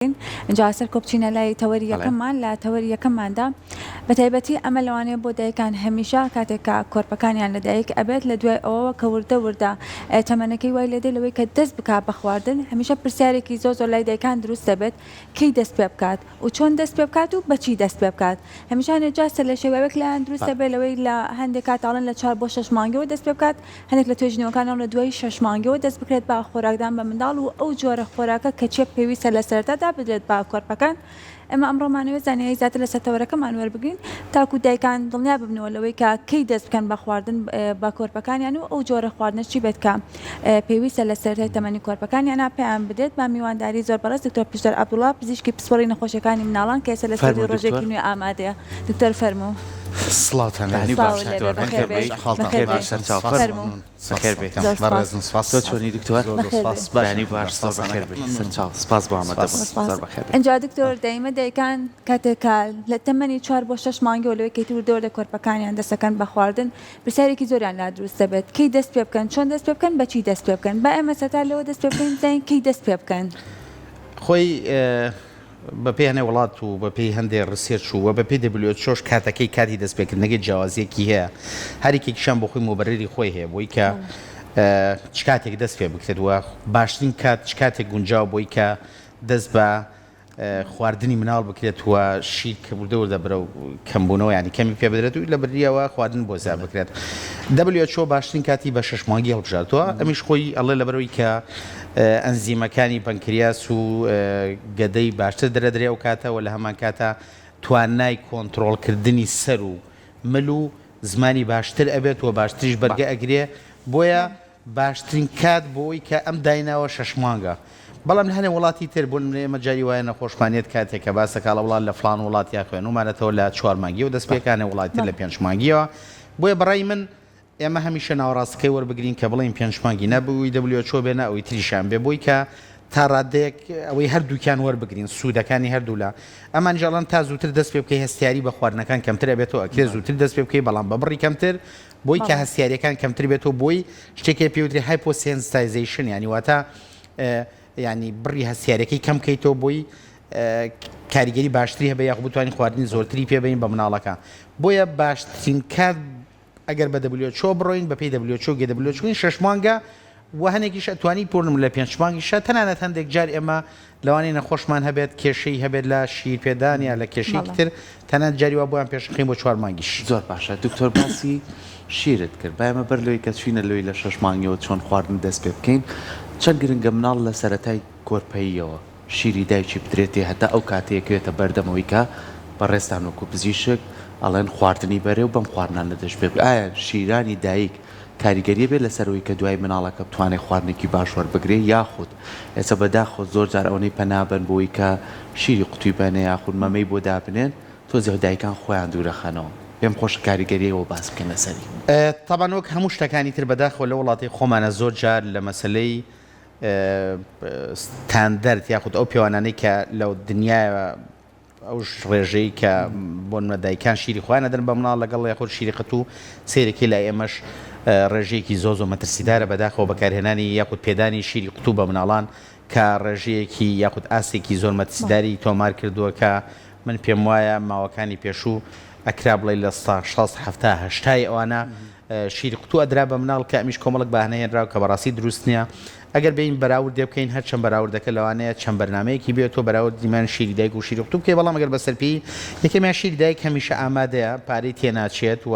اینجا سەر کۆبچینە لای تەوەری یەکەممان لە تەوەری یەکەمماندا بەتایبەتی ئەمە لەوانەیە بۆ دایکان هەمیشە کاتێککە کۆرپەکانیان لە دایک ئەبێت لە دوای ئەوەوە کە وردە تەمەنەکەی وای لێدە لەوەی کە دەست بک بە خواردن هەمیشە پرسیارێکی زۆر لای دایکان دروست دەبێت کەی دەست پێ بکات و چۆن دەست پێ بکات و بەچی دەست پێ بکات هەمیشە نەجاستە لە شێوەیەک لایەن دروست دەبێت لەوەی لە هەندێک کاتاڵن لە 4 بۆ 6 مانگەوە دەست پێ بکات هەندێک لە توێژنەوەکانەوە لە دوای 6 مانگەوە دەست بکرێت بە خۆراکدان بە منداڵ و ئەو جۆرە خۆراکە کە چێ پێویستە لە سەرەتادا بدرێت بە کۆرپەکان ئەمە ئەمڕۆمانەوێت زانیاری زیاتر لە سەرتەوەرەکەمان وەربگرین تاکو دایکان دڵنیا ببنەوە لەوەی کە کەی دەست بکەن بە خواردن بە کۆرپەکانیان و ئەو جۆرە خواردنە چی بێت کە پێویستە لە سەرەتای تەمەنی کۆرپەکانیان پێیان بدێت با میوانداری زۆر بەڕێز دکتۆر پیشتەر عەبدوڵڵا پزیشکی پسپۆڕی نەخۆشیەکانی مناڵان کە ئێستا لە سەری ڕۆژێکی نوێ ئامادەیە دکتۆر فەرموو سڵاتان ئەنجا دکتۆر دایمە دایکان کاتێکە لە تەمەنی 4 بۆ 6 مانگەوە لەوەی کەیت وردەوە لە کۆرپەکانیان دەستەکەن بە خواردن پرسیارێکی زۆریان لا دروست دەبێت کەی دەست پێ بکەن چۆن دەست پێ بکەن بەچی دەست پێ بکەن با ئێمە سەرتا لەوە دەست پێ بکەین بزانین کەی دەست پێ بکەن خۆی بەپێی هەنێ وڵات و بەپێی هەندێک ڕسێرچ و بە پێی دەبلوێت چۆش کاتەکەی کاتی دەستپێکردنەکەی جیاوازیەکی هەیە هەرێکێکیشان بۆ خۆی مۆبەرری خۆی هەیە بۆی کە چ کاتێک دەست پێ بکرێتەوە باشترین کات چ کاتێک گونجاو بۆی کە دەست بە خواردنی مناڵ بکرێتوە شیر کە وردەوردە بەرە و کەمبوونەوە ینی کەمی پێ بدرێت و لە بریەوە خواردن بۆ زیاد بکرێت دەبلوێت باشترین کاتی بە 6 مانگی هەڵبژارتەوە ئەمیش خۆی ئەڵێ لەبەرەوەی کە ئەنزیمەکانی پەنکریاس و گەدەی باشتر دەرەدرێ و کاتەوە لە هەمان کاتە توانای کۆنتترۆلکردنی سەر و مل و زمانی باشتر ئەبێت و باشتریش بەرگە ئەگرێ بۆیە باشترین کات بۆی کە ئەم دایناوە 6 مانگە بەڵام لە هەنێ وڵاتی تر بوون ئێمە جاری وایە نەخۆشمانێت کاتێک کە باسەکە لە وڵات لە فلان وڵاتیا خوێنومانێتەوە لە 4 مانگی و دەستپێکانە وڵاتی لە 5 مانگیەوە بۆیە بەڕای من ئێمە هەمیشە ناوەڕاستەکەی وەربگرین کە بڵین 5 مانگی نەبووی دەبلوێت بێنە ئەوی تریشان بێ بۆی کە تا ڕادەیەک ئەوەی هەردووکیان وەربگرین سوودەکانی هەردوو لە ئەمان جاڵان تا زووتر دەست پێ بکەی هەستیاری بە خواردنەکان کەمتر بێتەوە ئەکرێ زووتر دەست پێ بکەی بەڵام بە بڕی کەمتر بۆی کە هەستیاریەکان کەمتر بێتەوە بۆی شتێکی پێوتری هایپۆسێنسیتایزیشن ینی واتە ینی بڕی هەستیارەکەی کەم بکەیتەوە بۆی کاریگەری باشتری هەبێ یاخ بتوانین خواردنی زۆرتری پێبین بە مناڵەکە بۆیە باشترین کات ئەگەر بە دەبلوێت بڕۆین بە پێی دەبلوێت گەدەبلوێت 6 مانگە و هەنێکیش ئەتوانی پۆرنم لە 5 مانگیشە تەنانەت هەندێک جار ئێمە لەوانەیە نەخۆشمان هەبێت کێشەی هەبێت لە شیر پێدان یا لە کێشەیەکی تر تەنانەت جاریوا بۆیان پێشخین بۆ 4 مانگیش زۆر باشە دکتۆر باسی شیرت کرد با ئێمە بەر لەوەی کە چوینە لەوەی لە 6 مانگیەوە چۆن خواردن دەست پێ بکەین چەند گرنگە مناڵ لە سەرەتای کۆرپەییەوە شیری دایکی بدرێتێ هەتا ئەو کاتەیەکوێتە بەردەمەوەی کە بەڕێستان وەکو پزیشک ئەڵێن خواردنی بەرێ و بەم خواردنان لە دەست پێ ئایا شیرانی دایک کاریگەریە بێت لەسەرەوەی کە دوای مناڵەکە بتوانێت خواردنێکی باش وەربگرێ یاخود ئێستا بەداخۆ زۆر جار ئەوەی پەنابن بۆی کە شیری قوتوی بەنێ یاخود مەمەی بۆ دابنێن تۆزێ دایکان خۆیان دوورەخەنەوە پێم خۆش کاریگەریەوە باس بکەن لەسەری تەبان وەک هەموو شتەکانی تر بەداخۆ لە وڵاتی خۆمانە زۆر جار لە مەسلەی تاندەرت یاخود ئەو پیاوانانەی کە لەو دنیای ئەو ڕێژەی کە بۆ دایکان شیری خۆیان نەدەن بە مناڵ لەگەڵ یاخود شیری قەت و سیرێکی لای ئێمەش ڕێژەیەکی زۆ مەترسیدارە بەداخەوە بەکارهێنانی یاخود پێدانی شیری قوتوو بە مناڵان کە ڕێژەیەکی یاخود ئاسێکی زۆر مەترسیداری تۆمار کردووە کە من پێم وایە ماوەکانی پێشوو ئەکرا بڵێ لە 16-70 ئەوانە شیری قوتوو ئەدرا بە مناڵ کە ئەمیش کۆمەڵک بەهانەیەنراو کە بەڕاستی دروست نییە ئەگەر بین بەراورد دێ بکەین هەر چەند بەراوردەکە لەوانەیە چەند بەرنمەیەکی بێتەوە بەراورد دیمان شیری دایک و شیری قوتوو بکەی بەڵام ئەگەر بەسەرپی یەکەمیان شیری دایک هەمیشە ئامادەیە پارەی تێناچێت و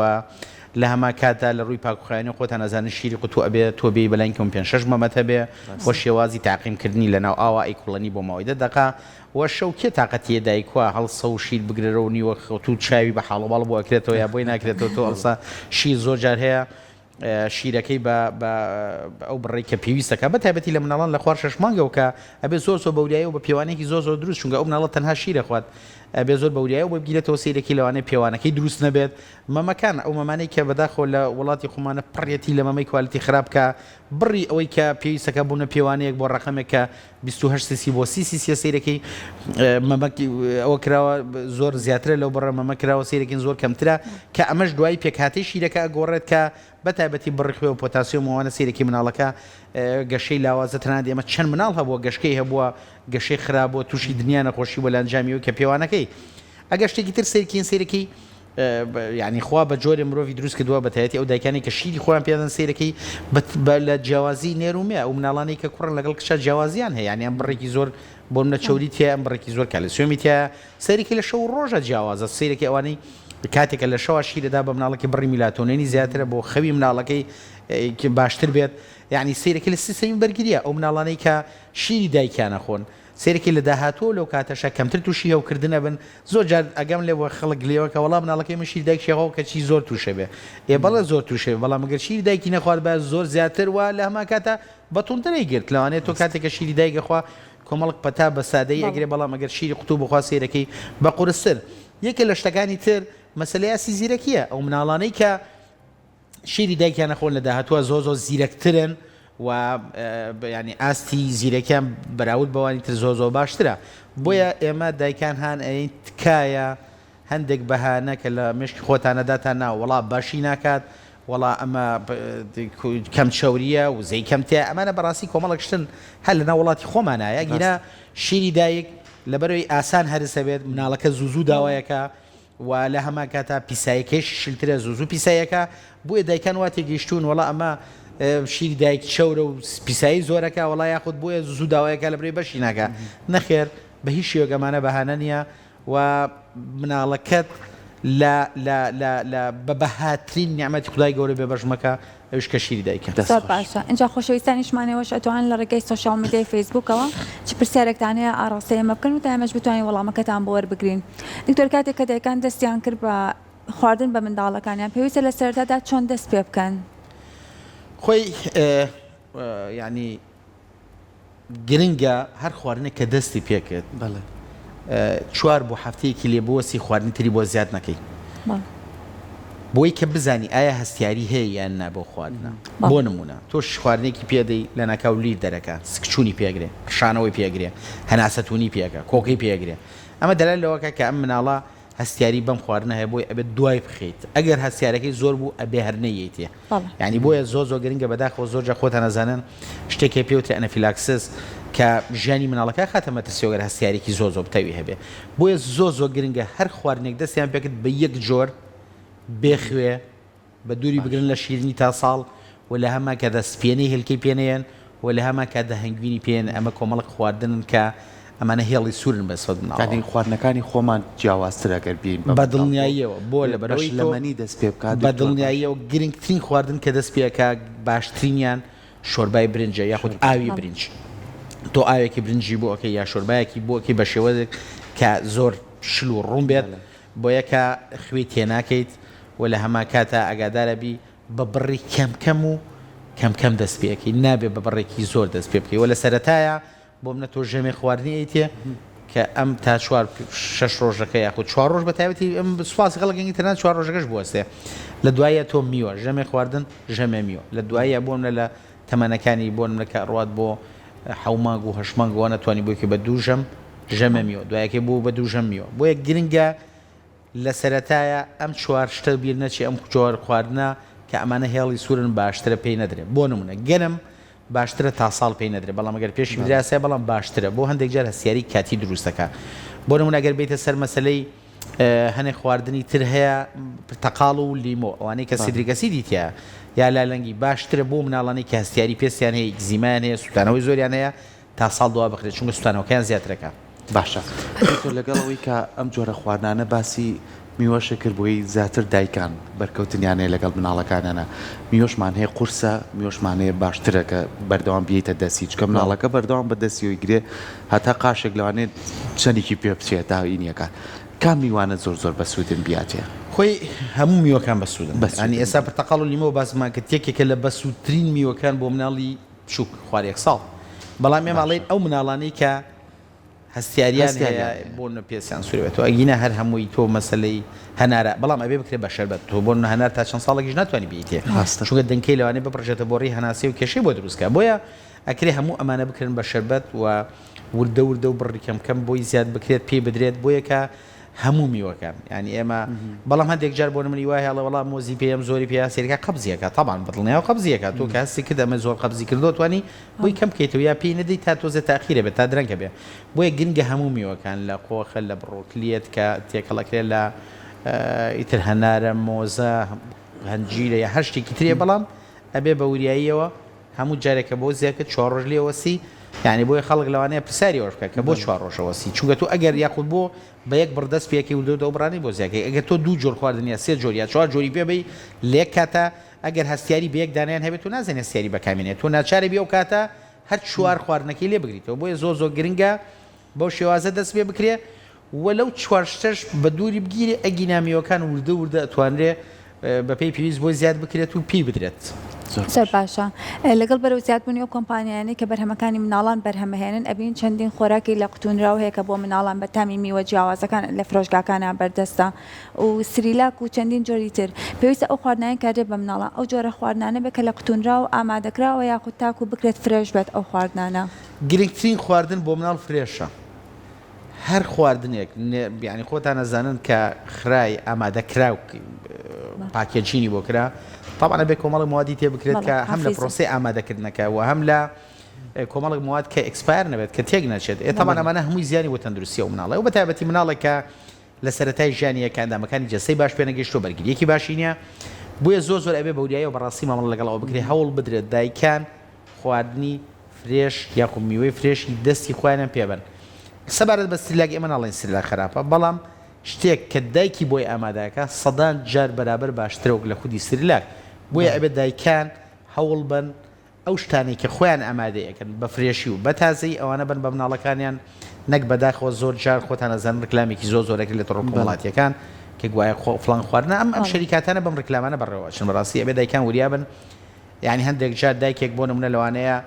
لە هەما کاتدا لە ڕووی پاکوخایانی خۆتان نەزانن شیری قوتوو ئەبێت تۆ بێی بەلای کەم 5-6 مەمەتە بێ بۆ شێوازی تاقیمکردنی لەناو ئاوا ئەیکوڵەنی بۆ ماوەی 10 دقا وە شەوکێ تااقەتیە دایکوە هەڵسە و شیر بگرێرە و نیوە خەوتو چاوی بە حاڵەباڵ بۆ ئەکرێتەوە یا بۆی ناکرێتەوە تۆ ئەڵسا شیر زۆر جار هەیە شیرەکەی بە ئەو بڕێک کە پێویستەکە بە تایبەتی لە مناڵان لە خوار 6 مانگەوە کە ئەبێ زۆر بەوریایی و بە پیاوانێکی زۆر دروست چونکە ئەو مناڵە تەنها شیرە خوات ئەبێ زۆر بەوریایی و بگیرێتەوە سیرێکی لەوانەیە پیاوانەکەی دروست نەبێت مەمەکان ئەو مەمانەی کە بەداخۆ لە وڵاتی خۆمانە پڕێتی لە مەمەی کوالیتی خراپ کە بڕی ئەوەی کە پێویستەکە بوونە پیاوانەیەک بۆ ڕقەمێک کە 28 سیسی بۆ 30 سیسی سیرەکەی مەمەکی ئەوە کراوە زۆر زیاترە لەو بڕە مەمە کراوە سیرێکین زۆر کەمترە کە ئەمەش دوای پێکهاتەی شیرەکە گۆڕێت کە بەتایبەتی بڕی خوێ و پۆتاسیۆم وانە سیرێکی مناڵەکە گەشەی لاوازە تەنانەت ئێمە چەند مناڵ هەبووە گەشتەی هەبووە گەشەی خراپبووە تووشی دنیا نەخۆشی بە لەنجامیەوە کە پێوانەکەی ئەگەر شتێکی تر سیرکین سیرەکەی یعنی خوا بە جۆرە مرۆڤی دروست کردووە بەتایەتی ئەو دایکانی کە شیری خۆیان پێدەن سیرەکەی لە جیاوازی نێرومێ ئەو مناڵانەی کە کوڕن لەگەڵ کشە جیاوازیان هەیە یعنی ئەم بڕێکی زۆر بۆ منە چوری تیا ئەم بڕێکی زۆر کالیسیۆمی تیا سەرێکی لە شەو ڕۆژە جیاوازە سیرێکی ئەوانەی کاتێکە لە شەوا شیرەدا بە مناڵەکەی بڕی میلاتۆنینی زیاترە بۆ خەوی مناڵەکەی باشتر بێت یعنی سیرەکە لە سیستەمی بەرگریە ئەو مناڵانەی کە شیری دایکیانە خۆن سێرەی لە داهاتوە لەو کاتەشە کەمتر تووشی هەوکردنە بن زۆر جار ئەگەم لێەوە خەڵک لێوەکە وەڵام مناڵەکەی من شیر دایکشەوە کەچی زۆر تووشە بێ بەڵێ زۆر تووشێ بەڵام ئەگەر شیر دایکی نەخوارد بە زۆر زیاتر وە لە هەما کاتە بەتونترەی گرت لەوانێت تۆ کاتێکە شیری دایکەخوا کۆمەڵک پەتا بە سادەی ئەگرێ بەڵام ئەگەر شیری قوتوو بخوا سێرەکەی بە قورستر یەکە لە شتەکانی تر مەسەلەی ئاسی زیرەکیە ئەو مناڵانەی کە شیری دایکیان نەخۆن لە داهاتووە زۆ زیرەکترن و ینی ئاستی زیرەکان بەراورد بەوانی تر زۆ باشترە بۆیە ئێمە دایکان هاان ئەین تکایە هەندێک بەهانە کە لە مشکی خۆتانەداتان ناو وڵا باشی ناکات وڵا ئەمە کەم چاوریە و زەی کەمتە ئەمانە بەڕاستی کۆمەڵک شتن هەر لە ناو وڵاتی خۆمانایە گیرە شیری دایک لەبەرەوەی ئاسان هەرسە بێت مناڵەکە زوو داوایەکە و لە هەما کاتا پیسایەکەش شلترە زوو پیسایەکە بۆیە دایکان وا تێگەیشتون وڵا ئەمە شیری دایک چەورە و پیسایی زۆرەکە وڵای یاخود بۆیە زوو داوایەکە لە برێ بەشی ناکە نەخێر بە هیچ شێوەگەمانە بەهانە نییە و مناڵەکەت بە بەهاترین نیعمەتی خودای گەورە بێ بەژمەکە ئەوش کە شیری دایکە زۆر باشە اینجا خۆشەویستانیشمانەوەش ئەتوان لە ڕێگەی سۆشیال میدیای فیسبوکەوە چ پرسیارێکتان هەیە ئاڕاستەی ئێمە بکەن و تا ئێمەش بتوانین وەڵامەکەتان بۆ وەربگرین دکتۆر کاتێک کە دایکان دەستیان کرد بە خواردن بە منداڵەکانیان پێویستە لە سەرەتادا چۆن دەست پێ بکەن خۆی ینی گرنگە هەر خواردنێک کە دەستی پێکرد چوار بۆ هەفتەیەکی لێ بۆسی خواردنی تری بۆ زیاد نەکەی بۆی کە بزانی ئایا هەستیاری هەیە یان نا بۆ خواردنە بۆ نمونە تۆش خواردنێکی پێدەی لە ناکاو لیر دەرەکە سکچوونی پێگرێ شانەوەی پێگرێ هەناسەتونی پێکە کۆکەی پێگرێ ئەمە دەلال لەوەکە کە ئەم مناڵە هەستیاری بەم خواردنە هەیە بۆی ئەبێت دوای بخیت ئەگەر هەستیارەکەی زۆر بوو ئەبێ هەرنەیەتێ یعنی بۆیە زۆر گرنگە بەداخەوە زۆرجە خۆتان نەزانن شتێکی پێوترێ ئەنەفیلاکسس کە ژیانی مناڵەکە خاتە مەترسیەوەگەر هەستیارێکی زۆر بتەوی هەبێ بۆیە زۆر گرنگە هەر خواردنێک دەستیان پێکرد بە یەک جۆر بێخوێ بە دووری بگرن لە شیرنی تا ساڵ و لە هەما کە دەستپێنەی هێلکەی پێنەیەن و لە هەما کە دەهەنگوینی پێن ئەمە کۆمەڵک خواردنن کە ئەمانە هێڵی سوورن بە سەد مناڵی خواردنەکانی خۆمان جیاوازترەگەر بین بە دڵنیاییەوە بۆ لە بەرەش لەمەنی دەست پێ بکات بە دڵنیاییەوە گرنگترین خواردن کە دەست پێکە باشترینیان شۆربای برنجە یاخود ئاوی برنج تۆ ئاوێکی برنجی بۆکە یا شۆربایەکی بۆکی بە شێوەیەک کە زۆر شل و ڕوون بێت بۆ یەکە خوێ تێناکەیت و لە هەما کاتە ئەگادارەبی بە بڕی کەمکەم و کەمکەم دەست پێەکەی نابێت بە بڕێکی زۆر دەست پێ بکەی و لە سەرەتایە بۆ منە تۆ ژەمێ خواردنی ئەیتێ کە ئەم تا 6 ڕۆژەکە یاخود 4 ڕۆژ بە تایبەتی ئەم سوپاسی خەڵکی تەنانەت 4 ڕۆژەکەش بوەستێ لە دوایە تۆ میوە ژەمێ خواردن ژەمێ میوە لە دوایە بۆ منە لە تەمەنەکانی بۆ منەکە ڕوات بۆ 7 مانگ و 8 مانگ وانە توانی بۆیکە بە دوو ژەمە میوە دوایەکەی بوو بە دوو ژەم میوە بۆ یەک گرنگە لە سەرەتایە ئەم 4 شتە بیر نەچی ئەم جۆر خواردنە کە ئەمانە هێڵی سوورن باشترە پێی نەدرێت بۆ نمونە گەنم باشترە تا ساڵ پێی نەدرێت بەڵام ئەگەر پێشی بدراسە بەڵام باشترە بۆ هەندێک جار هەستیاری کاتی دروستەکە بۆ نمونە ئەگەر بیتە سەر مەسەلەی هەنێک خواردنی تر هەیە پرتەقاڵ و لیمۆ ئەوانەی کە سیدریکەسی دیتە یا لالەنگی باشترە بۆ مناڵانەی کە هەستیاری پێستیان هەیە ئیگزیمان هەیە سوتانەوەی زۆریان هەیە تا ساڵ دوا بخرێت چونکە سوتانەوەکەیان زیاترەکە باشە لەگەڵەوەی کە ئەم جۆرە خواردانە باسی میوەشە کرد بۆی زیاتر دایکان بەرکەوتنیانەیە لەگەڵ مناڵەکانەنە میۆشمان هەیە قورسە میۆشمانەیە باشترە کە بەردەوام بێتە دەستی چکە مناڵەکە بەردەوام بە دەستیەوەی گرێ هەتا قاشێک لەوانێت چەندێکی پێ بچێت داوینیەکە کام میوانە زۆر بە سوودن بیاتێ خۆی هەموو میوەکان بە سوودن ئەنی ئێستا پرتەقاڵ و لیمۆ باسمان کە تێکێکە لە بەسوودترین میوەکان بۆ مناڵی بچووک خوارێک ساڵ بەڵام ئێمە ئەڵێن ئەو مناڵانەی کە هەستیاریان هەیە بۆ پێسیان سوورێت و ئەگینە هەر هەمووی تۆ مەسلەی هەنارە بەڵام ئەبێ بکرێت بە شەربەت تۆ بۆ هەنار تا چەند ساڵێکیش ناتوانانی بیتێ چونکە دەنکەی لەوانەیە بپڕژێتە بۆ ڕێی هەناسی و کێشەی بۆ دروستکە بۆیە ئەکرێ هەموو ئەمانە بکرێن بە شەربەت و وردە و بڕی کەمکەم بۆی زیاد بکرێت پێی بدرێت بۆیە کە هەموو میوەکان ینی ئێمە بەڵام هەندێک جار بۆ منی وایە هەڵە وەڵام مۆزی پێم زۆری پێ سێریکە قبزیەکە تابان بڵنیاو قبزیەکە تۆ کە هەستی کرد ئەمە زۆر قبزی کردو توانی بۆی کەم بکەیتەوە یا پێی نەدەی تا تۆزە تاخیرە بێت تا درەنگە بێ بۆیە گرنگە هەموو میوەکان لە قۆخە لە بڕۆکلێت کە تێکەڵەکرێت لە ئیتر هەنارە مۆزە هەنجیرە یا هەر شتێکی ترێ بەڵام ئەبێ بە وریاییەوە هەموو جارێکە بۆ زیاکە 4 ڕۆژ لێوەسی یعنی بۆی خەڵک لەوانەیە پرسیاری وە بکە کە بۆ 4 ڕۆژەوەسی چونکە تۆ ئەگەر یاخود بۆ بە یەک بەردەست پێکی و دو بڕانی بۆ زیاکەی ئەگەر تۆ 2 جۆر خواردنیە 3 جۆر یا 4 جۆری پێ بی لێک کاتە ئەگەر هەستیاری بە یەک دانیان هەبێت و نازانێت هەستیاری بەکامێنێت تۆ ناچارە بێ و کاتە هەر 4 خواردنەکەی لێ بگریتەوە بۆیە زۆر گرنگە بەو شێوازە دەست پێ بکرێ وەلەو 4 شتەش بە دووری بگیرێ ئەگینامیەکان وردە ئەتوانرێ بە پێی پێویست بۆ زیاد بکرێت و پی بدرێت. زۆر باشە لەگەڵ بەرەو زیادبوونی ئەو کۆمپانیانەی کە بەرهەمەکانی مناڵان بەرهەمەهێنن ئەبین چەندین خۆراکی لە قوتونراو هەیە کە بۆ مناڵان بە تامی میوە جیاوازەکان لە فرۆشگاکانە بەردەستە و سریلاک و چەندین جۆری تر پێویستە ئەو خواردنیان کارێ بە مناڵان ئەو جۆرە خواردنانە بێت کە لە قوتونراو ئامادەکراوە یاخود تاکو بکرێت فرێش بێت ئەو خواردنانە. گرنگترین خواردن بۆ مناڵ فرێشە. هەر خواردنێک یعنی خۆتان نەزانن کە خرای ئامادەکراو پاکێجینی بۆ کرا طبعا بێ کۆمەڵی موادی تێ بکرێت کە هەم لە پرۆسی ئامادەکردنەکە و هەم لە کۆمەڵک مواد کە ئەکسپایر نەبێت کە تێک نەچێت طبعا ئەمانە هەمووی زیانی بۆ تەندروستی و مناڵە و بەتایبەتی مناڵێکە لە سەرەتای ژیانی ئەندامەکانی جەستەی باش پێ نەگەیشتۆ بەرگریەکی باشی نییە بۆیە زۆر ئەبێ بەوریایە و بەڕاستی مامەڵ لەگەڵەوە بکرێ هەوڵ بدرێت دایکان خواردنی فرێش یاخود میوەی فرێشی دەستی خۆیانیان پێبن. سەبارەت بە سریلاک ئێمە ناڵێن سریلاک خراپە بەڵام شتێک کە دایکی بۆی ئامادەکە سەدان جار بەرابەر باشترەوە لە خودی سریلاک بۆیە ئەبێت دایکان هەوڵ بن ئەو شتانی کە خۆیان ئامادەیەکەن بە فرێشی و بە تازەی ئەوانە بن بە مناڵەکانیان نەک بەداخەوە زۆر جار خۆتان نەزان ڕکلامێکی زۆرێکی لە تۆڕۆ وڵاتیەکان کە گوایە فڵان خواردنە ئەم شەریکاتانە بەم ڕکلامانە بەڕێوەچن بەڕاستی ئەبێ دایکان وریابن یعنی هەندێک جار دایکێک بۆ نمونە لەوانەیە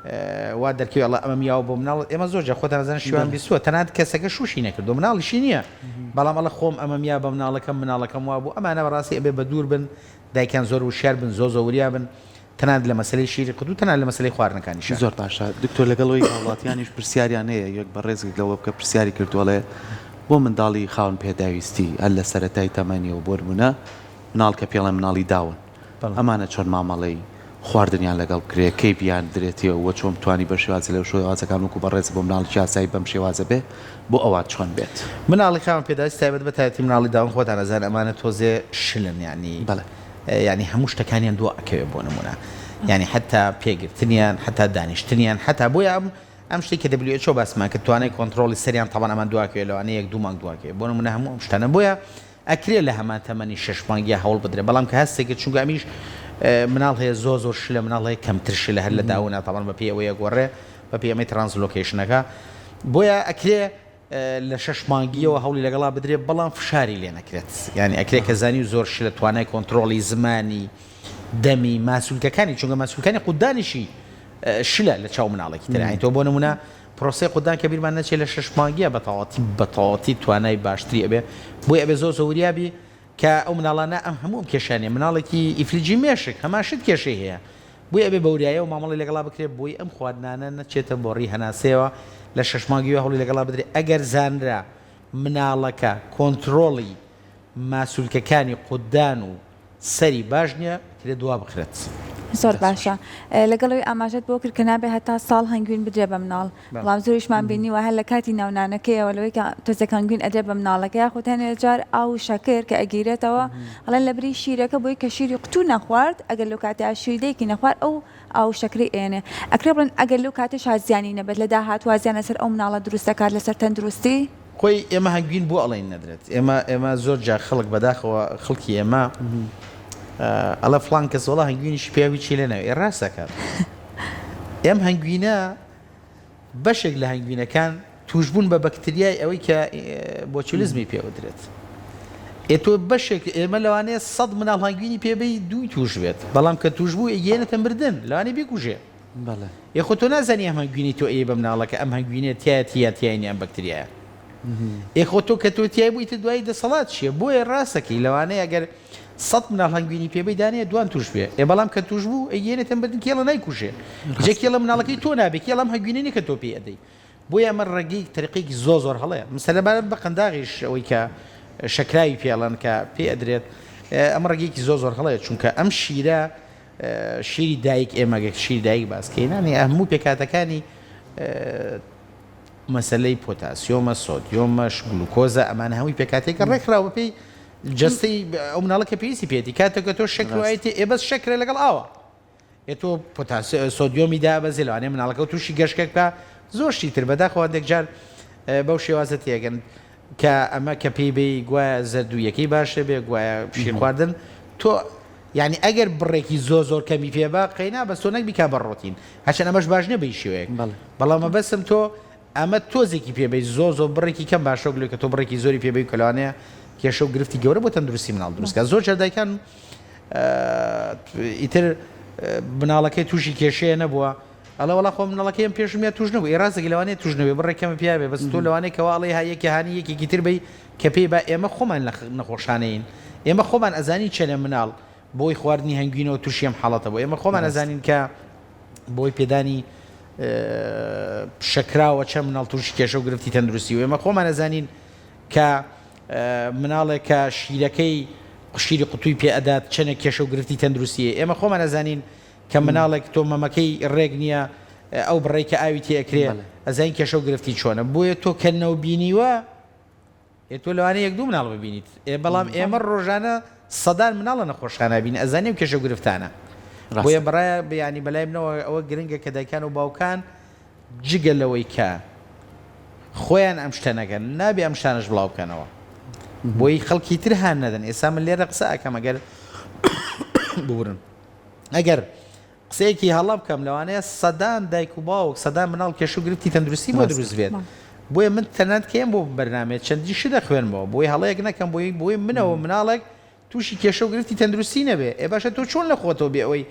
وا دەرکەوێت ئەڵە ئەمە میاوە بۆ مناڵ ئێمە زۆر جا خۆتان نەزانن شیوان بیستووە تەنانەت کەسەکە شوشی نەکردو مناڵیشی نییە بەڵام ئەڵە خۆم ئەمە میا بە مناڵەکەم وا بوو ئەمانە بەڕاستی ئەبێ بە دوور بن دایکان زۆر وشار بن زۆر وریا بن تەنانەت لە مەسەلەی شیری قوت و تەنانەت لە مەسەلەی خواردنەکانیش. زۆر باشە دکتۆر لەگەڵەوەی وڵاتیانیش پرسیاریان هەیە یەک بەڕێزێک لەوە بکە پرسیاری کردووەڵێ بۆ منداڵی خاون پێداویستی هەر لە سەرەتای تەمەنیەوە بۆ نمونە مناڵ کە پێڵێ مناڵی داون ئەمانە چۆن مامەڵەی خواردنیان لەگەڵ کرێ کەی بیان درێتیەوە وە چۆن توانی بە شێوازە لەو شێوازەکان وکو بەڕێز بۆ مناڵی یاسایی بەم شێوازە بێ بۆ ئەوات چۆن بێت مناڵی خاون پێداویست تایبەت بە تایبەتی مناڵی داون خۆتان نەزان ئەمانە تۆزێ شلن یعنی ینی هەموو شتەکانیان دو ئەکەوێت بۆ نمونە یعنی حتا پێگرتنیان حتا دانیشتنیان حتا بۆیە ئەم شتی کە WHO باسمان کە توانای کۆنتترۆلی سەریان تاوان ئەمان دواکەوێت لەوانە 1-2 مانگ دواکەوێت بۆ نمونە هەموو ئەم شتانە بۆیە ئەکرێت لە هەمان تەمەنی 6 مانگی هەوڵ بدرێت بەڵام کە هەستێکت چونکە ئەمیش مناڵ هەیە زۆر شلە مناڵ هەیە کەمتر شلە هەر لە داونا تاوان بە پێی ئەوەیە گۆڕێ بە پێی ئەمەی ترانسلۆکیشنەکە بۆیە ئەکرێ لە 6 مانگیەوە هەوڵی لەگەڵا بدرێت بەڵام فشاری لێ نەکرێت یعنی ئەکرێت کە زانی و زۆر شلە توانای کۆنتترۆلی زمانی دەمی ماسوولکەکانی چونکە ماسوولکانی قودانیشی شلە لە چاو مناڵێکی ترعین تۆ بۆ نمونە پرۆسی قودان کە بیرمان نەچێت لە 6 مانگیە بەتەواتی توانای باشتری ئەبێ بۆی ئەبێ زۆر زۆریابی کە ئەو مناڵانە ئەم هەموو کێشانێ مناڵێکی ئیفلیجی مێشک هەماشت کێشەی هەیە بۆی ئەبێ بەوریایە و مامەڵی لەگەڵا بکرێت بۆی ئەم خواردنانە نەچێتە بۆ ڕی هەناسەوە لە 6 مانگیەوە هەوڵی لەگەڵا بدرێت ئەگەر زانرا مناڵەکە کۆنتترۆڵی ماسوولکەکانی قودان و سەری باش نییە کرێت دوا بخرێت. زۆر باشە لەگەڵەوەی ئاماژەت بۆ کرد کە نابێ هەتا ساڵ هەنگوین بدرێ بە مناڵ بەڵام زۆریشمان بینیوە هەر لە کاتی ناونانەکەیەوە لەوەی کە تۆزێک هەنگوین ئەدرێ بە مناڵەکە یاخود هەنێ جار ئاو شەکر کە ئەگیرێتەوە ئەڵێن لە بری شیرەکە بۆی کە شیری قوتو نەخوارد ئەگەر لەو کاتی شیردەیەکی نەخوارد ئەو ئاو شەکری ئێنێ ئەکرێ بڵێن ئەگەر لەو کاتش هازیانی نەبێت لە داهات وازیانە سەر ئەو مناڵە دروستەکات لەسەر تەندروستی خۆی ئێمە هەنگوین بۆ ئەڵێن نەدرێت ئێمە زۆر جا خەڵک بەداخەوە خەڵکی ئێمە ئەلە فلان کەس وڵا هەنگوینیش پیاوی چی لێ ناوێ ڕاستەکات ئەم هەنگوینە بەشێک لە هەنگوینەکان توشبوون بە بەکتریای ئەوەی کە بۆچولیزمی پێوەدرێت تۆ بەشێک ئێمە لەوانەیە 100 مناڵ هەنگوینی پێبەی دوی توش بێت بەڵام کە توشبوو ئێنێتە مردن لەوانەیە بیکوژێ یەخۆ تۆ نازانی ئەم هەنگوینی تۆ ئێ بە مناڵەکە ئەم هەنگوینێت تیایەتی ئەم بەکتریایە ئێخۆ تۆ کە تۆ تیای بوویتە دوای دەسەڵات چییە بۆیە ڕاستەکەی لەوانەیە ئەگەر 100 مناڵ هەنگوینی پێبەی دانەیە دوان توش بێ بەڵام کە توش بوو ئەگەێنێتم بدن کێڵە نایکوژێ جێ کێڵە مناڵەکەی تۆ نابێت کێڵام هەنگوینی کە تۆ پێ ئەدەی بۆیە ئەمە ڕێگەی تەریقێکی زۆر هەڵەیە مەسەلەن بە قەنداغیش ئەوەی کە شەکراوی پێڵەن کە پێ ئەدرێت ئەمە ڕێگەیەکی زۆر هەڵەیە چونکە ئەم شیرە شیری دایک ئێمەگە شیری دایک باسکەینانی هەموو پێکاتەکانی مەسلەی پۆتاسیۆمە سۆدیۆمەش گلوکۆزە ئەمانە هەمووی پێکاتێکە ڕێکخراوە پێی جستی ئەو مناڵەکە پێویستی پێێتی کاتێکە تۆ شکرایەتی ئێبەس شکرە لەگەڵ ئاوە تۆ سۆدیۆمی دا بەزی لەوانێ مناڵەکە و تووشی گەشتێک بە زۆر شیتر بەداخەوە دێکجار بەو شێوازە تێگەن کە ئەمە کە پێی بێ گوایە زەردوویەکەی باشە بێ گوایە شیر خواردن تۆ یعنی ئەگەر بڕێکی زۆر کەمی پێبا قەینا بە سۆنەک بیکا بەڕۆتین هەچەند ئەمەش باش نەبی شێوەیەک بەڵام بەسم تۆ ئەمە تۆزێکی پێبێ زۆر بڕێکی کەم باشە گلوی کە تۆ بڕێکی زۆری پێبێ کەلوانەیە کێشە و گرفتی گەورە بۆ تەندروستی مناڵ دروستکە زۆر جەردایکان ئیتر مناڵەکەی تووشی کێشەیە نەبووە ئەڵە وڵا خۆ مناڵەکەیم پێشمیە توش نەبوو ئێرازێکی لەوانێت توش نەبێ بڕێکەمە پیاوێ بەس تۆ لەوانەیە کەواڵی هەیەکی هاانی یەکێکی تر بی کە پێی بە ئێمە خۆمان نەخۆشانەین ئێمە خۆمان ئەزانی چێنە مناڵ بۆی خواردنی هەنگوینەوە تووشیم حاڵەتە بۆ ئێمە خۆمان ئەزانین کە بۆی پێدانی شەکراوە چە مناڵ تووشی کێشە و گرفتی تەندروستی و ئێمە خۆمان ئەزانین کە مناڵێک کە شیرەکەی شیری قوتووی پێ ئەدات چەنە کێشە و گرفتی تەندروستیە ئێمە خۆمان ئەزانین کە مناڵێک تۆ مەمەکەی ڕێک نییە ئەو بڕێکە ئاوی تێکرێ ئەزانین کێشە و گرفتی چۆنە بۆیە تۆ کە نەوبینیوە تۆ لەوانەیە یەک دوو مناڵ ببینیت بەڵام ئێمە ڕۆژانە سەدان مناڵە نەخۆشخانە بین ئەزانیم کێشە و گرفتانە بۆیە بڕایە بیانی بەلای منەوە ئەوە گرنگە کە دایکان و باوکان جگە لەوەی کە خۆیان ئەم شتە نەگەن نابێ ئەم شانش بڵاو بکەنەوە بۆی خەڵکی تر هان نەدەن ئێستا من لێرە قسە ئەکەم ئەگەر بورن ئەگەر قسەیەکی هەڵا بکەم لەوانەیە سەدان دایک و باوک سەدان مناڵ کێشە و گرفتی تەندروستی بۆ دروست بێت بۆیە من تەنانەت کەم بۆ بەرنامێت چەندی شدە خوێنمەوە بۆی هەڵەیەک نەکەم بۆی منەوە مناڵێک تووشی کێشە و گرفتی تەندروستی نەبێ ئێ باشە تۆ چۆن لە خۆتەوە بێ ئەوەی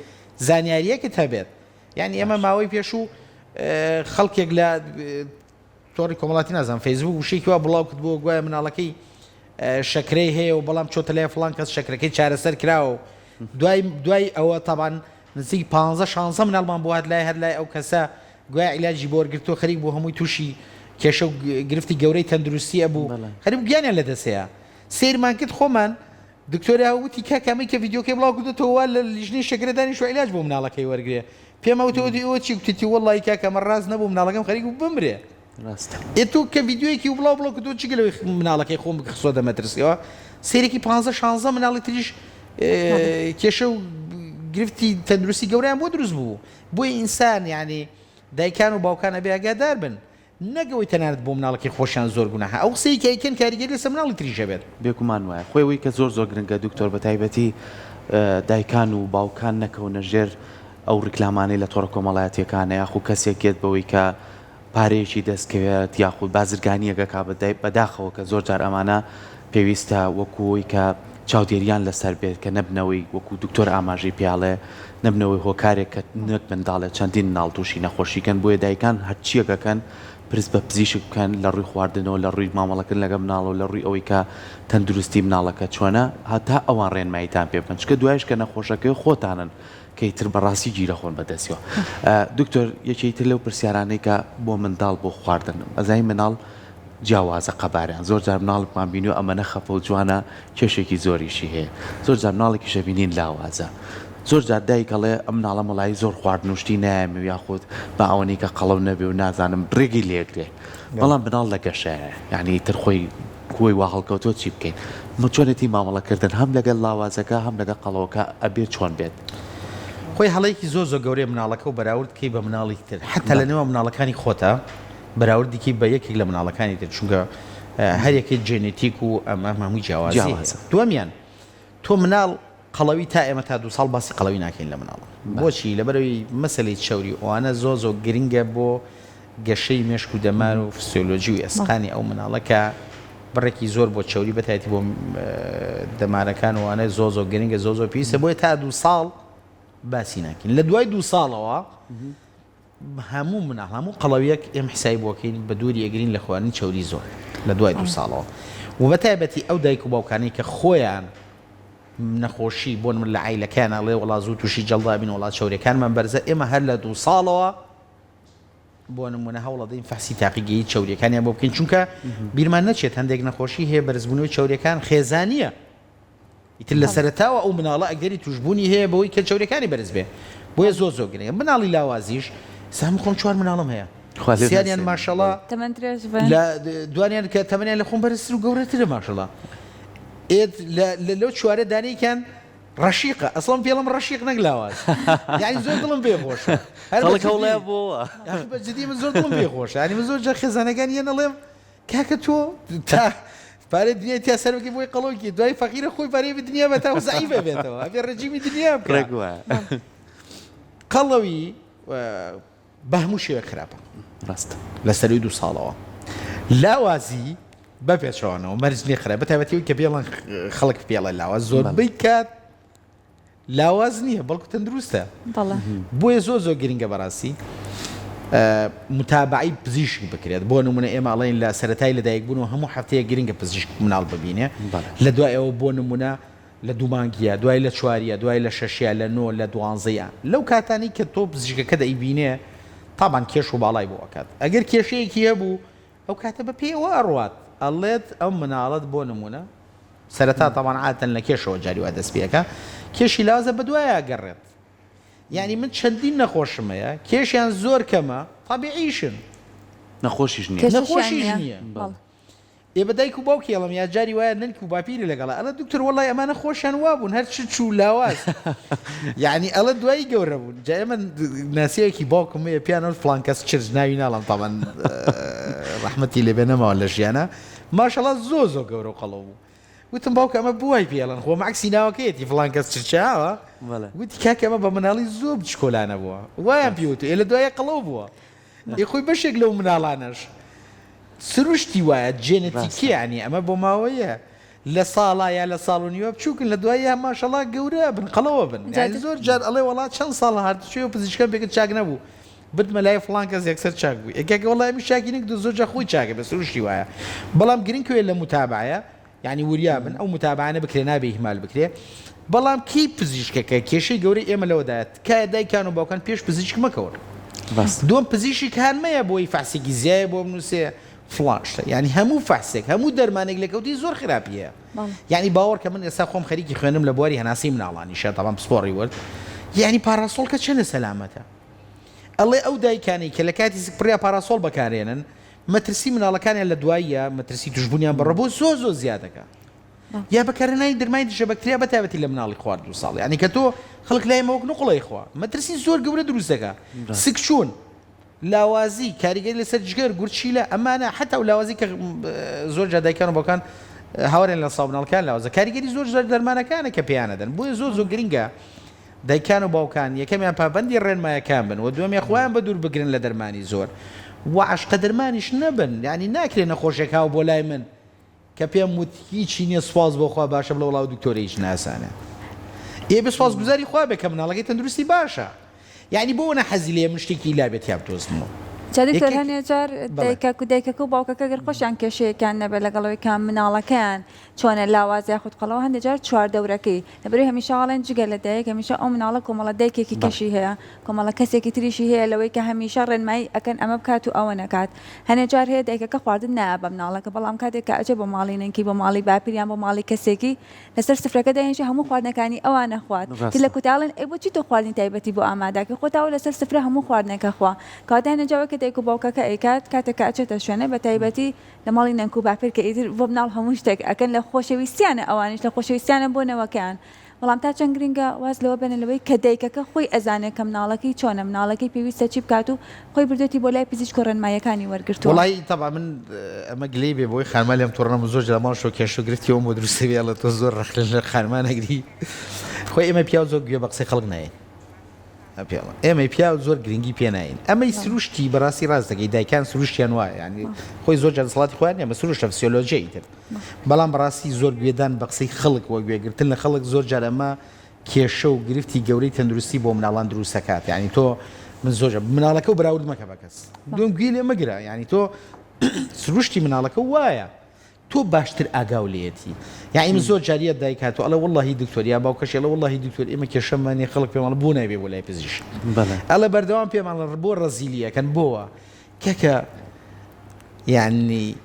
زانیاریەکت هەبێت یعنی ئێمە ماوەی پێش و خەڵکێک لە تۆڕی کۆمەڵاتی نازانم فەیسبوک وشەیەکی وا بڵاو کرد بۆ گوایە مناڵەکەی شەکرەی هەیە و بەڵام چۆتە لای فڵان کەس شەکرەکەی چارەسەر کراوە دوای ئەوە تاوان نزیک 15-16 مناڵمان بۆ هات لای هەر لای ئەو کەسە گوای عیلاجی بۆ وەرگرتووە خەریک بۆ هەمووی تووشی کێشە و گرفتی گەورەی تەندروستی ئەبوو خەریک گیانیان لە دەسەیە سیرمان کرد خۆمان دکتۆری هاوتی کاکەمەی کە ڤیدیۆکەی بڵاو کردوتەوە لە لیژنەی شەکرەدانی شو عیلاج بۆ مناڵەکەی وەرگێ پێم ئەوتەوەتی ئەوە چی گوتیتی وەڵڵی کاکەمە ڕاست نەبوو مناڵەکەم خەریک و بمرێ ئێتۆ کە ڤیدیۆیەکی و بڵاو کردو چی لەوەی مناڵەکەی خۆم بخسۆ دەمەترسیەوە سێرێکی 15-16 مناڵی تریش کێشە و گرفتی تەندروستی گەوریان بۆ دروست بوو بۆی ئینسان یعنی دایکان و باوکان ئەبێ ئاگادار بن نەگەوەی تەنانەت بۆ مناڵەکەی خۆشیان زۆر گوناهە ئەو قسەی کە ئەیکەن کاریگەری لەسەر مناڵی تریشە بێت بێگومان وایە خۆی کە زۆر گرنگە دکتۆر بە تایبەتی دایکان و باوکان نەکەونە ژێر ئەو ڕیکلامانەی لە تۆڕە کۆمەڵایەتیەکانە یاخو کەسێکێت بەوەی کە پارەیەکی دەستکەوێت یاخود بازرگانیەکە کا بەداخەوە کە زۆر جار ئەمانە پێویستە وەکوەوەی کە چاودێریان لەسەر بێت کە نەبنەوەی وەکو دکتۆر ئاماژەی پیاڵێ نەبنەوەی هۆکارێک کە نەک منداڵێت چەندین ناڵ تووشی نەخۆشیکەن بۆیە دایکان هەرچیەکەکەن پرس بە پزیشک بکەن لە ڕووی خواردنەوە لە ڕووی مامەڵەکردن لەگە مناڵەوە لە ڕووی ئەوەی کە تەندروستی مناڵەکە چۆنە هەتا ئەوان ڕێنماییتان پێ بکەن چکە دوایش کە نەخۆشەکەی خۆتانن کەیتر بەڕاستی گیرە خۆن بەدەستیەوە دکتۆر یەکێتر لەو پرسیارانەی کە بۆ منداڵ بۆ خواردن ئەزای مناڵ جیاوازە قەباریان زۆر جار مناڵکمان بینی و ئەمەنە خەفە و جوانە کێشێکی زۆریشی هەیە زۆر جار مناڵێکی شەبینین لاوازە زۆر جار دایکەڵێ ئەم مناڵە مەڵایی زۆر خواردنوشتی نایەمێ یاخود بە ئەوەی کە قەڵەو نەبێ و نازانم ڕێگی لێگرێ بەڵام مناڵ لە گەشایە یعنی تر خۆی کوی وا هەڵکەوتۆ چی بکەین چۆنێتی مامەڵەکردن هەم لەگەڵ لاوازەکە هەم لەگە قەڵەوەکە ئەبێت چۆن بێت خۆی هەڵەیەکی زۆر گەورەی مناڵەکە و بەراورد کەی بە مناڵی تر حتا لە نێوە مناڵەکانی خۆتە بەراوردێکی بە یەکێک لە مناڵەکانی تر چونکە هەر یەکێک جێنێتیک و ئەمە هەمووی جیاوازی دووەمیان تۆ مناڵ قەڵەوی تا ئێمە تا 2 ساڵ باسی قەڵەوی ناکەین لە مناڵە بۆچی لەبەرەوەی مەسەلەی چاوری ئەوانە زۆر گرنگە بۆ گەشەی مێشک و دەمان و فسیۆلۆژی و ئێسقانی ئەو مناڵەکە بڕێکی زۆر بۆ چاوری بەتایەتی بۆ دەمارەکان وانە زۆر گرنگە زۆر پێویستە بۆیە تا 2 ساڵ باسی ناکەین لە دوای 2 ساڵەوە هەموو مناڵ هەموو قەڵەویەک ئێمە حسای بۆکەین بە دووری ئەگرین لە خواردنی چاوری زۆر لە دوای 2 ساڵەوە و بەتایبەتی ئەو دایک و باوکانی کە خۆیان نەخۆشی بۆن من لە عیلەکان ئەڵێ وڵا زوو تووشی جەڵدا بین وڵات چاوریەکانمان بەرزە ئێمە هەر لە 2 ساڵەوە بۆ نمونە هەوڵە دەین فەحسی تاقیگەیی چەوریەکانیان بۆ بکەین چونکە بیرمان نەچێت هەندێک نەخۆشی هەیە بەرزبوونەوەی چەوریەکان خێزانیە ئیتر لە سەرتاوە ئەو مناڵە ئەگەری توشببوونی هەیە بەوەی کە چەوریەکانی بەرز بێ بۆیە زۆر گرنگە مناڵی لاوازیش سام خۆم 4 مناڵم هەیە سییان ماشەڵە لە دوانیان کە تەمەنیان لە خۆم بەرزتر و گەورەترە ماشەڵە لەو چوارە دانەیەکیان ڕەشیقە ئەسڵم پێڵم ڕەشیق نەک لاواز یعنی زۆر دڵم پێ خۆش هەڵکەڵێ بۆ جدی من زۆر دڵم پێ خۆش ینی من زۆر جا خێزانەکان یە نەڵێم کاکە تۆ تا پارەی دنیا تا سەرکی بۆی قەڵۆکی دوای فەقیرە خۆی پارەی دنیا بە تا زعیفە بێتەوە ئەبێ ڕەجیمی دنیا بکرێگووە قەڵەوی بە هەموو شێوە خراپە ڕاستە لە سەروی 2 ساڵەوە لاوازی بە پێچەوانەوە مەرج لێ خراپ بە تایبەتیەوەی کە پێڵەن خەڵک پێڵە لاواز زۆربەی کات لاواز نییە بەڵکو تەندروستە بۆیە زۆر گرنگە بەڕاستی متابعی پزیشک بکرێت بۆ نمونە ئێمە ئەڵێن لە سەرەتای لەدایک بوون و هەموو هەفتەیە گرنگە پزیشک مناڵ ببینێ لە دوایەوە بۆ نمونە لە 2 مانگیە دوای لە 4 دوای لە 6 لە 9 لە 12 لەو کاتانی کە تۆ پزیشکەکە دەیبینێ تابان کێش و باڵای بۆ ئەکات ئەگەر کێشەیەکی هەبوو ئەو کاتە بە پێوە ئەڕوات ئەڵێت ئەو مناڵت بۆ نمونە سەرەتا تاوان عادەن لە کێشەوە جاریوا دەست پێەکە کێشی لازە بە دوایە گەڕێت یعنی من چەندین نەخۆشمەیە کێشیان زۆر کەمە تابیعیشن نەخۆشیش نییە ئێ بەدایک و باوکی ئەڵم یا جاری وایە ننک و باپیری لەگەڵا ئەلە دکتۆر وەڵای ئەمانە خۆشیان وابوون هەر چ چوو لاواز یعنی ئەڵە دوایی گەورە بوون جا ئێمە ناسیەکی باوکم هەیە پیانۆ فڵان کەس چرج ناوی ناڵم تاوان ڕەحمەتی لێبێ نەماوە لە ژیانە ماشەڵڵا زۆر گەورە و قەڵەو بوو وتم باوکە ئەمە بوای پێڵن خۆ ماکسی ناوەکەیەتی فڵان کەس چرچاوە وتی کاکە ئەمە بە مناڵی زۆر بچکۆلانە بووە وایان پێوتو ئێ لە دوایە قەڵەو بووە خۆی بەشێک لەو مناڵانەش سروشتی وایە جێنەتیکیانی ئەمە بۆ ماوەیە لە ساڵا یا لە ساڵ و نیوە بچووکن لە دوایە ماشەڵا گەورە بن قەڵەوە بن زۆر جار ئەڵێ وڵات چەند ساڵ هاتوچێ و پزیشکان پێکرد چاک نەبوو بتمە لای فڵان کەس یەکسەر چاک بوو یەکێکە وەڵای من شاکی نەک زۆر جا خۆی چاکە بە سروشتی وایە بەڵام گرنگکوێ لە متابعە یعنی وریابن ئەو متابعانە بکرێ نابێ ئیهمال بکرێ بەڵام کی پزیشکەکە کێشەی گەورەی ئێمە لەوەدایەت کە دایکان و باوکان پێش پزیشک مەکەون دوم پزیشک هەنمەیە بۆی فەحسێکی زیایە بۆ بنووسێ فڵاشتە ینی هەموو فەحسێک هەموو دەرمانێک لە کەوتی زۆر خراپیە یعنی باوەڕکە من ئێستا خۆم خەریکی خوێنم لە بواری هەناسی مناڵانیشە تاوان پسپۆڕی وەرد یعنی پاراسۆڵکە چەندە سەلامەتە ئەڵێ ئەو دایکانی کە لە کاتی سپڕیا پاراسۆڵ بەکارێنن مەترسی مناڵەکانیان لە دواییە مەترسی توشببوونیان بەڕەبۆ زۆر زیادەکە یا بەکارێنانی دەرمانی دژە بەکتریا بەتابەتی لە مناڵی خوارد 2 ساڵ ینی کە تۆ خەڵک لای مەوەک نقڵی خوا مەترسی زۆر گەورە دروستەکە سکچوون لاوازی کاریگەری لەسەر جگەر گورچیلە ئەمانە حتا و لاوازی کە زۆر جادایکان و بۆکان هاوڕێن لە ساڵناڵکان لاوازە کاریگەری زۆر دەرمانەکانە کە پێیانەدەن بۆیە زۆر گرنگە دایکان و باوکان یەکەمیان پابەندی ڕێنمایەکان بن و دووەمیان خۆیان بە دوور بگرن لە دەرمانی زۆر و عشقە دەرمانیش نەبن ینی ناکرێ نەخۆشێک هاو بۆ لای من کە پێم وت هیچی نییە سواز بۆخوا باشە بڵە وڵاو دکتۆرەیش ناسانە ئێ بسواز گوزاری خوا بێ کە مناڵەکەی تەندروستی باشە یعنی بۆ نە حەزی لێ من شتێکی لا بێت یاب تۆزمەوە جادیکتۆر هەنێ جار دایکە و باوکەکە گەر خۆشیان کێشەیەکیان نەبێت لەگەڵەوەی کام مناڵەکەیان چۆنە لاوازیا خودت قەڵەوە هەندێک جار 4 دەورەکەی لەبەرەوەی هەمیشە ئاڵێن جگە لە دایک هەمیشە ئەو مناڵە کۆمەڵە دایکێکی کەشی هەیە کۆمەڵە کەسێکی تریشی هەیە لەوەی کە هەمیشە ڕێنمایی ئەکەن ئەمە بکات و ئەوە نەکات هەنێ جار هەیە دایکەکە خواردن نایە بە مناڵەکە بەڵام کاتێک کە ئەجێ بۆ ماڵی ننکی بۆ ماڵی باپیریان بۆ ماڵی کەسێکی لەسەر سفرەکە داهێنشی هەموو خواردنەکانی ئەوانە خوارد لە کوتاڵن ئەی بۆچی تۆ خواردنی تایبەتی بۆ ئامادەکە خۆتاوە لەسەر سفرە هەموو خواردنەکە خوا کاتە هەنێ جاوە کە دایک و باوکەکە کاتێککە ئەچێتە شوێنە بە تایبەتی لە ماڵی نەنک و باپیر کە ئیتر بۆ مناڵ هەموو شتێک ئەکەن لە خۆشەویستیانە ئەوانش لە خۆشەویستیانە بۆ نەوەکەیان بەڵام تا چەند گرنگە واز لەوە بێنەوەی کە دایکەکە خۆی ئەزانێت کە مناڵەکەی چۆنە مناڵەکەی پێویستە چی بکات و خۆی بردوێتی بۆ لای پزیشک و ڕێنماییەکانی وەرگرتووە وڵی تەبا من ئەمە گلەی بێ بۆی خانمان لێم تۆڕەمە زۆر جەماڵ شۆ کێشە گرفتیەوە بۆ دروستە بێ لە تۆ زۆر ڕەخ لە خانمانەگری خۆی ئێمە پیا زۆر گوێ بە قسەی خەڵک نایە ئێمە پیا زۆر گرنگی پێناین ئەمەی سروشتی بەڕاستی ڕاست دەکەی دایکان سروشتیان وایە ینی خۆی زۆر جار دەسەڵاتی خۆیان ئەمە سروشتە فسیۆلۆژیایی تر بەڵام بەڕاستی زۆر گوێدان بە قسەی خەڵک وە گوێگرتن لە خەڵک زۆر جار ئەمە کێشە و گرفتی گەورەی تەندروستی بۆ مناڵان دروست دەکات ینی تۆ من زۆر مناڵەکە و بەراورد مەکە بە کەس دوم گوێ لێ مەگرە ینی تۆ سروشتی مناڵەکە وایە تۆ باشتر ئاگاو لێتی یعنی من زۆر جاریە دایکات و ئەڵە وڵڵاهی دکتۆریا باوکەشی ئەڵە وڵڵاهی دکتۆر ئێمە کێشەمانی خەڵک پێمان بوو نایبێ بۆ لای پزیشک ئەڵە بەردەوام پێمان بۆ ڕەزیلیەکەن بۆوە کەکە یعنی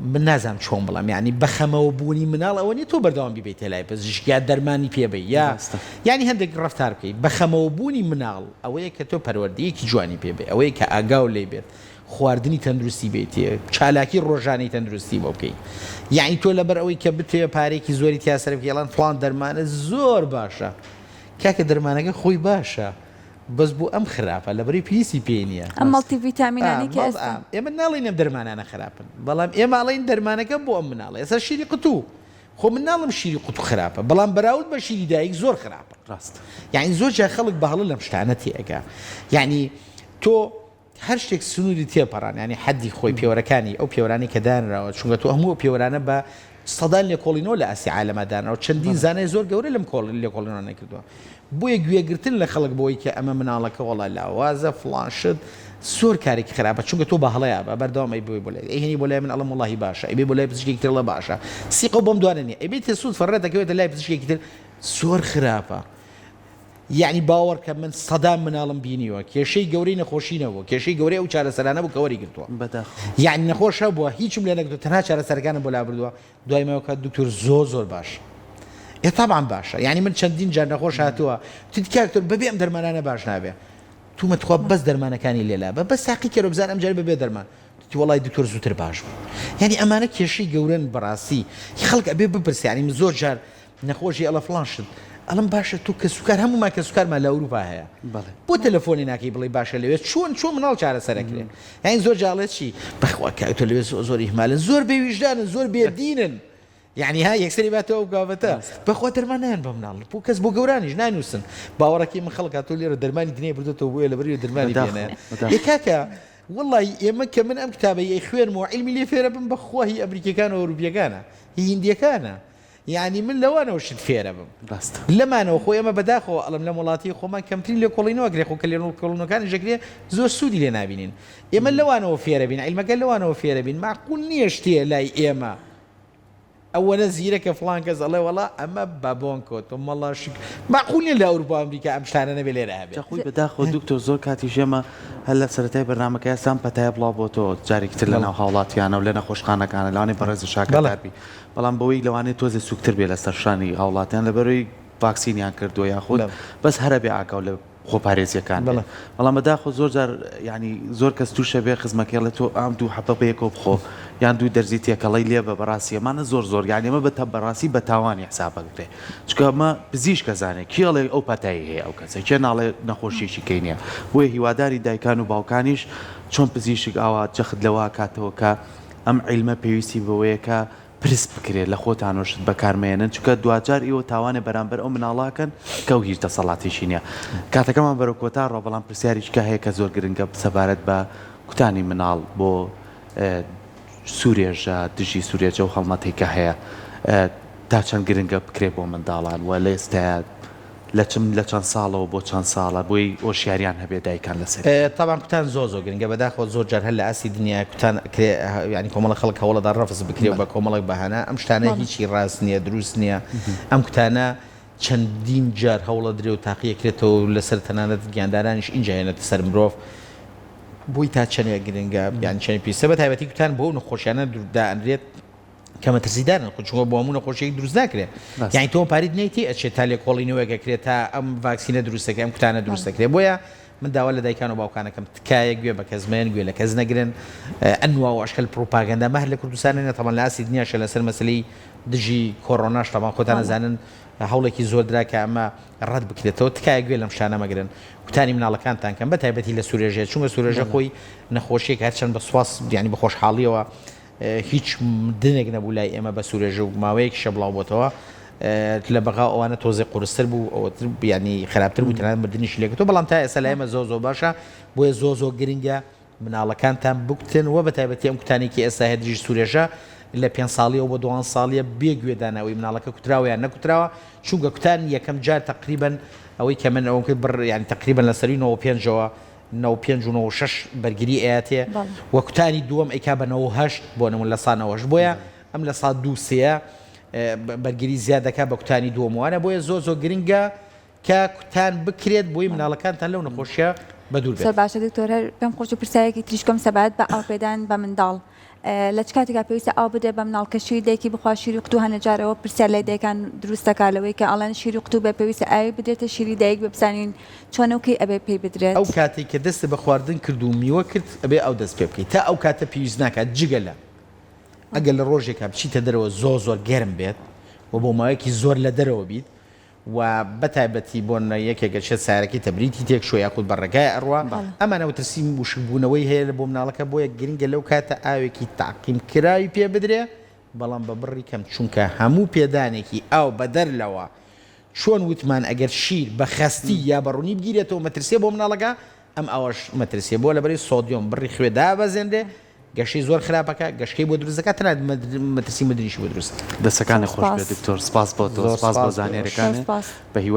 من نازانم چۆن بڵام یعنی بەخەمەوە بوونی مناڵ ئەوە نیە تۆ بەردەوام بیبیتە لای پزیشکیا دەرمانی پێبێ یا یعنی هەندێک ڕەفتار بکەیت بەخەمەوە بوونی مناڵ ئەوەیە کە تۆ پەروەردەیەکی جوانی پێبێ ئەوەیە کە ئاگاو لێ بێت خواردنی تەندروستی بێتێ چالاکی ڕۆژانەی تەندروستی بۆ بکەیت یعنی تۆ لەبەر ئەوەی کە بتوێ پارێکی زۆری تیاسەر بکەڵان فڵان دەرمانە زۆر باشە کاکە دەرمانەکە خۆی باشە بەس بۆ ئەم خراپە لەبەری پیسی پێ نییە ئەم مەڵتیڤیتامینانی کە ئێستا ئێمە ناڵێنم دەرمانانە خراپن بەڵام ئێمە ئاڵین دەرمانەکە بۆ ئەم مناڵە ئێستا شیری قوتوو خۆ من ناڵم شیری قوتو خراپە بەڵام بەراورد بە شیری دایک زۆر خراپە ڕاست یعنی زۆر جا خەڵک بەهەڵە لەم شتانە تێگا یعنی تۆ هەر شتێک سنووری تێپەڕان ینی حەدی خۆی پێوەرەکانی ئەو پێوەرانی کە دانراوە چونکە تۆ هەموو پێوەرانە بە سەدان لێکۆڵینەوە لە ئاسی عالەمەدانەوە چەندین زانای زۆر گەورە لەم لێکۆڵینەوە نەکردووە بۆیە گوێگرتن لە خەڵک بۆی کە ئەمە مناڵەکە وڵا لاوازە فڵانشت زۆر کارێکی خراپە چونکە تۆ بەهەڵەیە بە بەردەوام ئەی بۆی بۆ لای ئەیهێنی بۆ لای من ئەڵەم وڵاهی باشە ئەی بۆ لای پزیشکێکی تر لە باشە سیقە بۆم دوانە نیە ئەی بێتە سوود فەرڕێ دەکەوێتە لای پزیشکێکی تر زۆر خراپە یعنی باوەڕکە من سەدان مناڵم بینیوە کێشەی گەورەی نەخۆشینەوە کێشەی گەورەی ئەو چارەسەرانە بوو کەوەری گرتووە یعنی نەخۆشە بووە هیچم لێ نەگرتووە تەنها چارەسەرەکانم بۆ لا بردووە دوای ماوە کات دکتۆر زۆر باش طبعا باشە یعنی من چەندین جار نەخۆش هاتووە تکاکتۆر بەبێ ئەم دەرمانانە باش نابێ تومەتخوا بەس دەرمانەکانی لێلا بە ساقی کێرە بزان ئەم جار بەبێ دەرمان وڵای دکتۆر زووتر باش بوو یعنی ئەمانە کێشەی گەورن بەڕاستی خەڵک ئەبێ بپرسی ینی من زۆر جار نەخۆشی ئەڵە فڵان شت ئەڵم باشە تو کە سوکار هەمومان کە سوکارمان لە ئەوروپا هەیە بۆ تەلەفۆنی ناکەی بڵێ باشە لەوێ چۆن مناڵ چارەسەرەکرێن یعنی زۆر جاڵێت چی بەخوا کە لەوێ زۆر ئیهمالن زۆر بێویژدانن زۆر بێدینن یعنی ها یەکسەری باتەوە گاوەتە بەخوا دەرمانیان بە مناڵ بۆ کەس بۆ گەورانیش نانووسن باوەڕەکەی من خەڵک هاتوو لێرە دەرمانی دنیا بردوێتەوە بۆیە لەبەری دەرمانی دێنێ کاکە والله ئێمە کە من ئەم کتابەی خوێنمەوە عیلمی لێ فێرە بم بەخوا هی ئەمریکەکان و ئەوروپیەکانە هی هیندیەکانە یعنی من لەوانەوە شت فێرە بم لەمانەوە خۆی ئەمە بەداخەوە ئەڵم لە وڵاتی خۆمان کەمترین لێ کۆڵینەوە گرێ خۆ کە لێکۆڵینەکانی ژەگرێ زۆر سوودی لێ نابینین ئێمە لەوانەوە فێرە بین عیلمەکە لەوانەوە فێرە بین معقول نییە شتێ لای ئێمە ئەوەنە زیرەکە فڵان کەس ئەڵێ وەڵا ئەمە بابۆنکۆت مەڵا شک معقول نیە لە ئەوروپا ئەمریکا ئەم شتانە نەبێ لێرە هەبێت خۆی بەداخۆ دکتۆر زۆر کاتی ژێمە هەر لە سەرەتای بەرنامەکە ئێستان پەتایە بڵاو بۆ تۆ جارێکتر لە ناو هاوڵاتیانە و لە نەخۆشخانەکانە لەوانەیە بەڕێز شاکەداربی بەڵام بەوەی لەوانەیە تۆزێ سوکتر بێ لە سەرشانی هاوڵاتیان لەبەرەوەی ڤاکسینیان کردووە یاخود بەس هەرە بێ ئاگاو لە خۆپارێزیەکان بەڵام بەداخۆ زۆر جار ینی زۆر کەس تووشە بێ خزمەکە لە تۆ ئام دوو حەپە بەیەکەوە بخۆ یان دوو دەرزی تێکەڵی لێ بە بەڕاستی ئەمانە زۆر یان ئێمە بە بەڕاستی بە تاوانی حسابەکرێ چکە ئەمە پزیشکە زانێ کێڵێ ئەو پەتایی هەیە ئەو کەسە کێ ناڵێ نەخۆشیێکی کەینە بۆیە هیواداری دایکان و باوکانیش چۆن پزیشک ئاوا جەخت لەوە کاتەوە کە ئەم عیلمە پێویستی بەوەیە کە پرس بکرێت لە خۆتانۆشت بەکارمێنن چونکە دوجار ئێوە تاوانێ بەرامبەر ئەو مناڵاکەن کە و هیچ دەسەڵاتیشی نییە کاتەکەمان بەرەو کۆتا ڕۆ بەڵام پرسیاریشکە هەیە کە زۆر گرنگە سەبارەت بە کوتانی مناڵ بۆ سوورێژە دژی سوورێجە و هەڵمەتێکە هەیە تا چەند گرنگە بکرێت بۆ منداڵان و لە ئێستا لە چەند ساڵەوە بۆ چەند ساڵە بۆی ئۆشیاریان هەبێ دایکان لەسەر تاوان کوتان زۆر گرنگە بەداخۆ زۆر جار هەر لە ئاسی دنیا کوتان ینی کۆمەڵە خەڵک هەوڵەدا ڕەفز بکرێت بە کۆمەڵک بەهانە ئەم شتانە هیچی ڕاست نییە دروست نییە ئەم کوتانە چەندین جار هەوڵە درێ و تاقیەکرێتەوە لەسەر تەنانەت گیاندارانیش اینجا هێنێتە سەر مرۆڤ بۆی تا چەندێک گرنگە یان چەند پیسە بە تایبەتی کوتان بۆ نەخۆشیانە دانرێت کەمە ترسیدارن خۆچوە بۆ هەموو نەخۆشیێک دروست ناکرێت یعنی تۆ پارید نەیتی ئەچێت تا لێکۆڵینەوەگەکرێت تا ئەم ڤاکسینە دروستەکە ئەم کوتانە دروستەکرێت بۆیە من داوا لە دایکان و باوکانەکەم تکایە گوێ بە کەسمێن گوێ لە کەس نەگرن ئەنوا و ئەشکەل پرۆپاگەندا مەهر لە کوردستانە تەمان لە ئاسی دنیاشە لەسەر مەسلەی دژی کۆڕۆناش تەمان خۆتان نەزانن هەوڵێکی زۆر درا کە ئەمە ڕەت بکرێتەوە تکایە گوێ لەم شتانە مەگرن کوتانی مناڵەکانتان کەم بە تایبەتی لە سوورێژێت چونکە سوورێژە خۆی نەخۆشیێک هەرچەند بە سواس ینی بە خۆشحاڵیەوە هیچ دنێک نەبوو لای ئێمە بە سوورێژە و ماوەیەکی شە بڵاو بۆتەوە لە بەغا ئەوانە تۆزێ قورستر بوو ئەوتر ینی خراپتر بوو تەنانەت مردنیشی لێکەوە بەڵام تا ئێستا لە ئێمە زۆر باشە بۆیە زۆر گرنگە مناڵەکانتان بکتن و بە تایبەتی ئەم کوتانێکی ئێستا هەیە دژی سوورێژە لە 5 ساڵیەوە بۆ 2 ساڵیە بێگوێدانەوەی مناڵەکە کوتراوە یان نەکوتراوە چونکە کوتان یەکەم جار تقریبا ئەوەی کە من ئەوم کرد بڕ ینی تقریبا لە سەری 95ەوە 95 و 96 بەرگری ئاەتێ وە کوتانی دووەم ئەیکا بە 98 بۆ نمون لە سانەوەش بۆیە ئەم لە سا دووسەیە بەرگری زیادەکە بە کوتانی دووەموانە بۆیە زۆر گرنگە کە کوتان بکرێت بۆی مناڵەکانتان لەو نەخۆشیە بەدوور بێت. زۆر باشە دکتۆر هەر پێم خۆش و پرسیارێکی تریشکۆم سەبات بە ئاوپێدان بە منداڵ لە چ کاتێکا پێویستە ئاو بدێ بە مناڵ کە شیری دایکی بخوا شیری قوتو هەنەجارەوە پرسیار لای دایکان دروست دەکات لەوەی کە ئەڵەن شیری قوتو بێ پێویستە ئاوی بدرێتە شیری دایک ببزانین چۆنەوەکەی ئەبێ پێی بدرێت. ئەو کاتێک کە دەستە بە خواردن کرد و میوە کرد ئەبێ ئەو دەست پێ بکەیت تا ئەو کاتە پێویست ناکات جگەلە ئەگەر لە ڕۆژێکا بچیتە دەرەوە زۆر گەرم بێت و بۆ ماوەیەکی زۆر لە دەرەوە بیت و بەتایبەتی بۆ یەکێکە چێت سارەکی تەبریتی تێک شۆ یاخود بەڕێگای ئەڕوا ئەمانەوە ترسی وشکبوونەوەی هەیە لە بۆ مناڵەکە بۆ یەک گرنگە لەو کاتە ئاوێکی تاقیم کراوی پێ بدرێ بەڵام بە بڕی کەم چونکە هەموو پێدانێکی ئاو بە دەرلەوە چۆن وتمان ئەگەر شیر بە خەستی یا بەڕوونی بگیرێتەوە مەترسێ بۆ مناڵەکە ئەم ئەوەش مەترسێ بۆ لەبەری سۆدیۆم بڕی خوێدا بەزێنرێ گەشەی زۆر خراپەکە گەشتەکەی بۆ دروست دەکات تەنانەت مەترسی مدنیشی بۆ دروست دەستەکانی خۆش بێت دکتۆر سپاس بۆ تۆ سپاس بۆ زانێرەکانت بە هیوای